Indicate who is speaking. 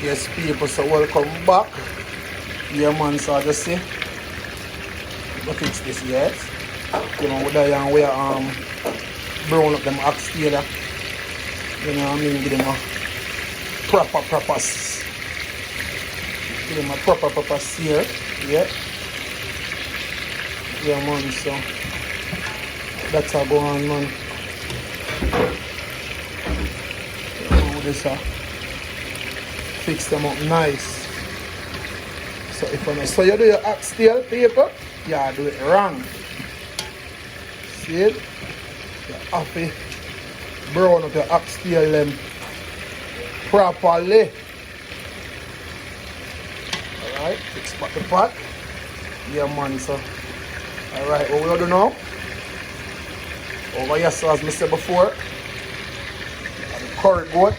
Speaker 1: Yes, people, so welcome back. Yeah, man, so I just see. Go fix this, yes. You know, with that and we brown up them oxtail. You know what I mean? Give them a proper give them a proper sear. Yeah. Yeah, man, so that's how go on, man. You know, this fix them up nice. So if you do your oxtail paper, you do it wrong. See it? You have to brown up your oxtail them properly. Alright, fix back the pot. Yeah, man, so. Alright, what we do now? Over here, so as I said before, the curry goat.